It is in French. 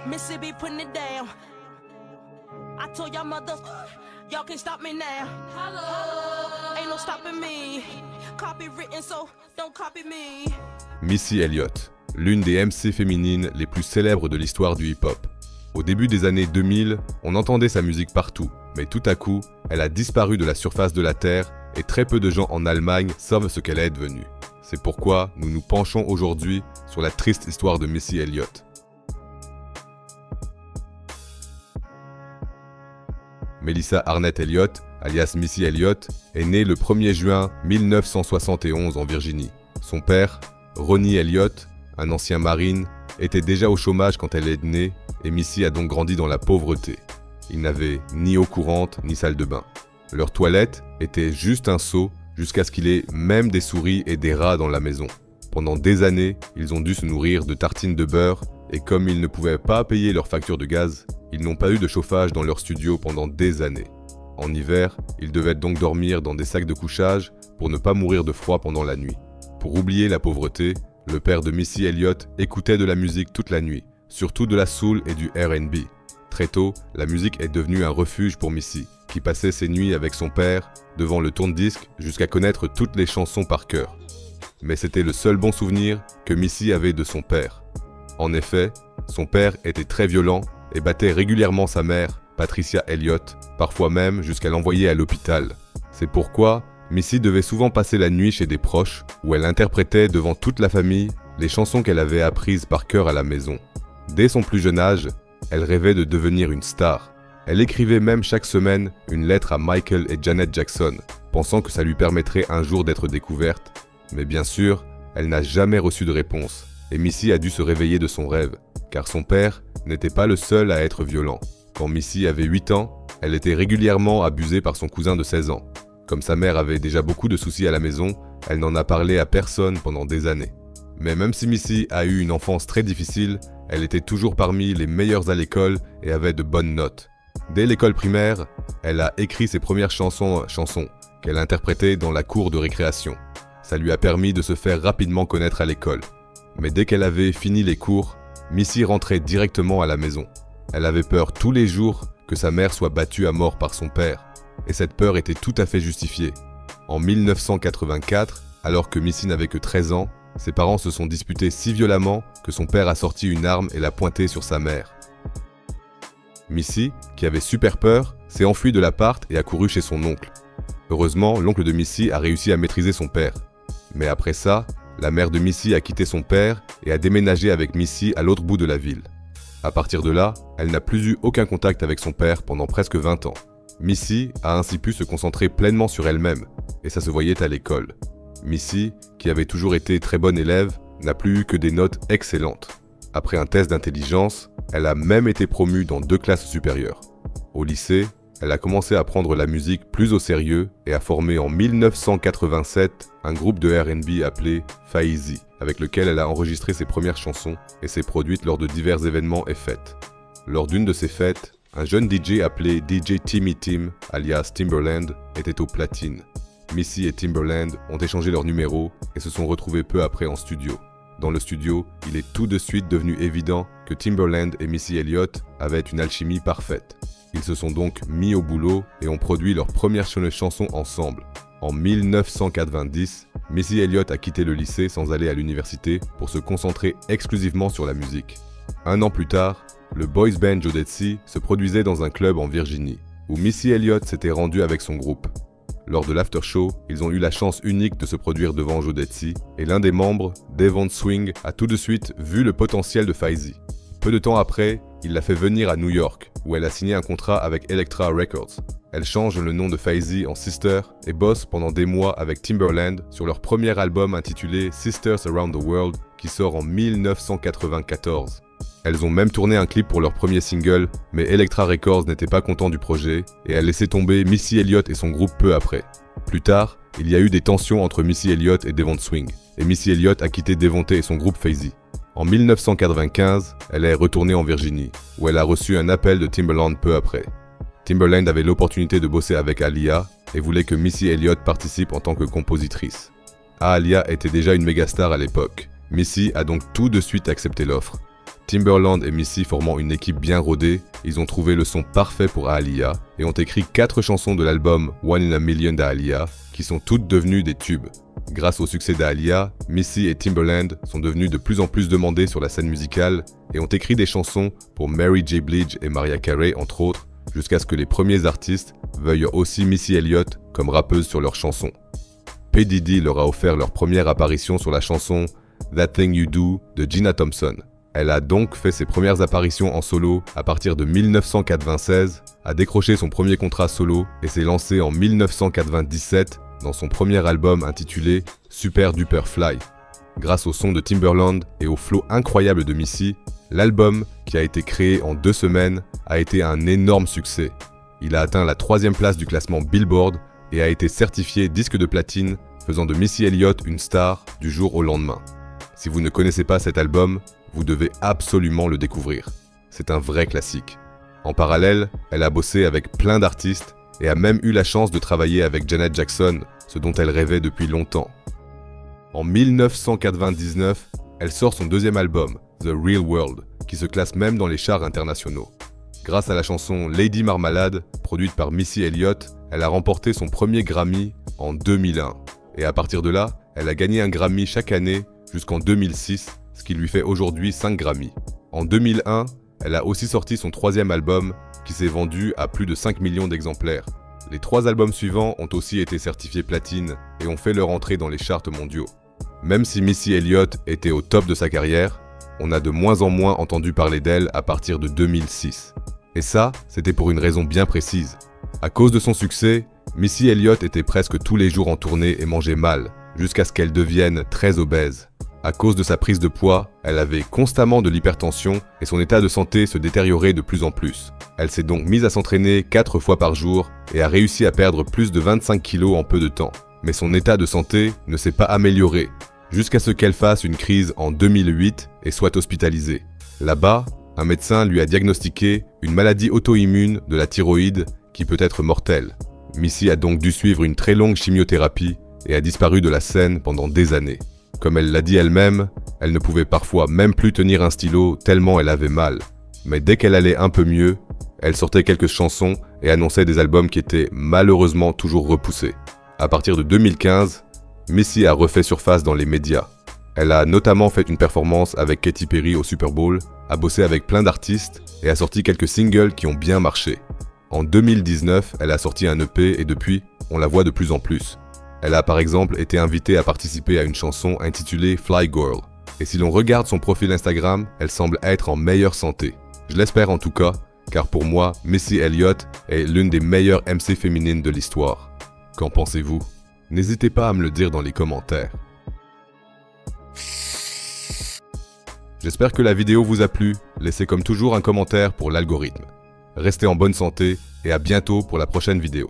Missy be putting it down. I told y'all mothers, y'all can't stop me now. Ain't no stopping me. Copywritten, so don't copy me. Missy Elliott, l'une des MC féminines les plus célèbres de l'histoire du hip-hop. Au début des années 2000, on entendait sa musique partout, mais tout à coup, elle a disparu de la surface de la Terre et très peu de gens en Allemagne savent ce qu'elle est devenue. C'est pourquoi nous nous penchons aujourd'hui sur la triste histoire de Missy Elliott. Melissa Arnett Elliott, alias Missy Elliott, est née le 1er juin 1971 en Virginie. Son père, Ronnie Elliott, un ancien marine, était déjà au chômage quand elle est née et Missy a donc grandi dans la pauvreté. Ils n'avaient ni eau courante ni salle de bain. Leur toilette était juste un seau jusqu'à ce qu'il ait même des souris et des rats dans la maison. Pendant des années, ils ont dû se nourrir de tartines de beurre et comme ils ne pouvaient pas payer leur facture de gaz, ils n'ont pas eu de chauffage dans leur studio pendant des années. En hiver, ils devaient donc dormir dans des sacs de couchage pour ne pas mourir de froid pendant la nuit. Pour oublier la pauvreté, le père de Missy Elliott écoutait de la musique toute la nuit, surtout de la soul et du R&B. Très tôt, la musique est devenue un refuge pour Missy, qui passait ses nuits avec son père devant le tourne-disque jusqu'à connaître toutes les chansons par cœur. Mais c'était le seul bon souvenir que Missy avait de son père. En effet, son père était très violent et battait régulièrement sa mère, Patricia Elliott, parfois même jusqu'à l'envoyer à l'hôpital. C'est pourquoi Missy devait souvent passer la nuit chez des proches, où elle interprétait devant toute la famille les chansons qu'elle avait apprises par cœur à la maison. Dès son plus jeune âge, elle rêvait de devenir une star. Elle écrivait même chaque semaine une lettre à Michael et Janet Jackson, pensant que ça lui permettrait un jour d'être découverte. Mais bien sûr, elle n'a jamais reçu de réponse, et Missy a dû se réveiller de son rêve, car son père n'était pas le seul à être violent. Quand Missy avait 8 ans, elle était régulièrement abusée par son cousin de 16 ans. Comme sa mère avait déjà beaucoup de soucis à la maison, elle n'en a parlé à personne pendant des années. Mais même si Missy a eu une enfance très difficile, elle était toujours parmi les meilleures à l'école et avait de bonnes notes. Dès l'école primaire, elle a écrit ses premières chansons qu'elle interprétait dans la cour de récréation. Ça lui a permis de se faire rapidement connaître à l'école. Mais dès qu'elle avait fini les cours, Missy rentrait directement à la maison. Elle avait peur tous les jours que sa mère soit battue à mort par son père. Et cette peur était tout à fait justifiée. En 1984, alors que Missy n'avait que 13 ans, ses parents se sont disputés si violemment que son père a sorti une arme et l'a pointée sur sa mère. Missy, qui avait super peur, s'est enfuie de l'appart et a couru chez son oncle. Heureusement, l'oncle de Missy a réussi à maîtriser son père. Mais après ça, la mère de Missy a quitté son père et a déménagé avec Missy à l'autre bout de la ville. À partir de là, elle n'a plus eu aucun contact avec son père pendant presque 20 ans. Missy a ainsi pu se concentrer pleinement sur elle-même, et ça se voyait à l'école. Missy, qui avait toujours été très bonne élève, n'a plus eu que des notes excellentes. Après un test d'intelligence, elle a même été promue dans 2 classes supérieures. Au lycée, elle a commencé à prendre la musique plus au sérieux et a formé en 1987 un groupe de R&B appelé Faizi, avec lequel elle a enregistré ses premières chansons et s'est produite lors de divers événements et fêtes. Lors d'une de ces fêtes, un jeune DJ appelé DJ Timmy Tim, alias Timberland, était au platine. Missy et Timberland ont échangé leurs numéros et se sont retrouvés peu après en studio. Dans le studio, il est tout de suite devenu évident que Timberland et Missy Elliott avaient une alchimie parfaite. Ils se sont donc mis au boulot et ont produit leur première chanson ensemble. En 1990, Missy Elliott a quitté le lycée sans aller à l'université pour se concentrer exclusivement sur la musique. 1 an plus tard, le boys band Jodeci se produisait dans un club en Virginie, où Missy Elliott s'était rendue avec son groupe. Lors de l'after-show, ils ont eu la chance unique de se produire devant Jodeci, et l'un des membres, Devon Swing, a tout de suite vu le potentiel de Faizi. Peu de temps après, il l'a fait venir à New York, où elle a signé un contrat avec Elektra Records. Elle change le nom de Faizi en Sister et bosse pendant des mois avec Timberland sur leur premier album intitulé Sisters Around the World, qui sort en 1994. Elles ont même tourné un clip pour leur premier single, mais Elektra Records n'était pas content du projet et a laissé tomber Missy Elliott et son groupe peu après. Plus tard, il y a eu des tensions entre Missy Elliott et Devon Swing, et Missy Elliott a quitté Devonté et son groupe Faizi. En 1995, elle est retournée en Virginie, où elle a reçu un appel de Timbaland peu après. Timbaland avait l'opportunité de bosser avec Aaliyah et voulait que Missy Elliott participe en tant que compositrice. Aaliyah était déjà une mégastar à l'époque. Missy a donc tout de suite accepté l'offre. Timbaland et Missy formant une équipe bien rodée, ils ont trouvé le son parfait pour Aaliyah et ont écrit 4 chansons de l'album One in a Million d'Aaliyah qui sont toutes devenues des tubes. Grâce au succès d'Aaliyah, Missy et Timbaland sont devenus de plus en plus demandés sur la scène musicale et ont écrit des chansons pour Mary J. Blige et Mariah Carey entre autres, jusqu'à ce que les premiers artistes veuillent aussi Missy Elliott comme rappeuse sur leurs chansons. P. Diddy leur a offert leur première apparition sur la chanson That Thing You Do de Gina Thompson. Elle a donc fait ses premières apparitions en solo à partir de 1996, a décroché son premier contrat solo et s'est lancée en 1997 dans son premier album intitulé Super Duper Fly. Grâce au son de Timbaland et au flow incroyable de Missy, l'album, qui a été créé en 2 semaines, a été un énorme succès. Il a atteint la 3e place du classement Billboard et a été certifié disque de platine, faisant de Missy Elliott une star du jour au lendemain. Si vous ne connaissez pas cet album, vous devez absolument le découvrir. C'est un vrai classique. En parallèle, elle a bossé avec plein d'artistes et a même eu la chance de travailler avec Janet Jackson, ce dont elle rêvait depuis longtemps. En 1999, elle sort son 2e album, The Real World, qui se classe même dans les charts internationaux. Grâce à la chanson Lady Marmalade, produite par Missy Elliott, elle a remporté son premier Grammy en 2001. Et à partir de là, elle a gagné un Grammy chaque année jusqu'en 2006, ce qui lui fait aujourd'hui 5 Grammys. En 2001, elle a aussi sorti son 3e album, qui s'est vendu à plus de 5 millions d'exemplaires. Les 3 albums suivants ont aussi été certifiés platine et ont fait leur entrée dans les charts mondiaux. Même si Missy Elliott était au top de sa carrière, on a de moins en moins entendu parler d'elle à partir de 2006. Et ça, c'était pour une raison bien précise. À cause de son succès, Missy Elliott était presque tous les jours en tournée et mangeait mal, jusqu'à ce qu'elle devienne très obèse. À cause de sa prise de poids, elle avait constamment de l'hypertension et son état de santé se détériorait de plus en plus. Elle s'est donc mise à s'entraîner 4 fois par jour et a réussi à perdre plus de 25 kilos en peu de temps. Mais son état de santé ne s'est pas amélioré, jusqu'à ce qu'elle fasse une crise en 2008 et soit hospitalisée. Là-bas, un médecin lui a diagnostiqué une maladie auto-immune de la thyroïde qui peut être mortelle. Missy a donc dû suivre une très longue chimiothérapie et a disparu de la scène pendant des années. Comme elle l'a dit elle-même, elle ne pouvait parfois même plus tenir un stylo tellement elle avait mal. Mais dès qu'elle allait un peu mieux, elle sortait quelques chansons et annonçait des albums qui étaient malheureusement toujours repoussés. À partir de 2015, Missy a refait surface dans les médias. Elle a notamment fait une performance avec Katy Perry au Super Bowl, a bossé avec plein d'artistes et a sorti quelques singles qui ont bien marché. En 2019, elle a sorti un EP et depuis, on la voit de plus en plus. Elle a par exemple été invitée à participer à une chanson intitulée Fly Girl. Et si l'on regarde son profil Instagram, elle semble être en meilleure santé. Je l'espère en tout cas, car pour moi, Missy Elliott est l'une des meilleures MC féminines de l'histoire. Qu'en pensez-vous? N'hésitez pas à me le dire dans les commentaires. J'espère que la vidéo vous a plu. Laissez comme toujours un commentaire pour l'algorithme. Restez en bonne santé et à bientôt pour la prochaine vidéo.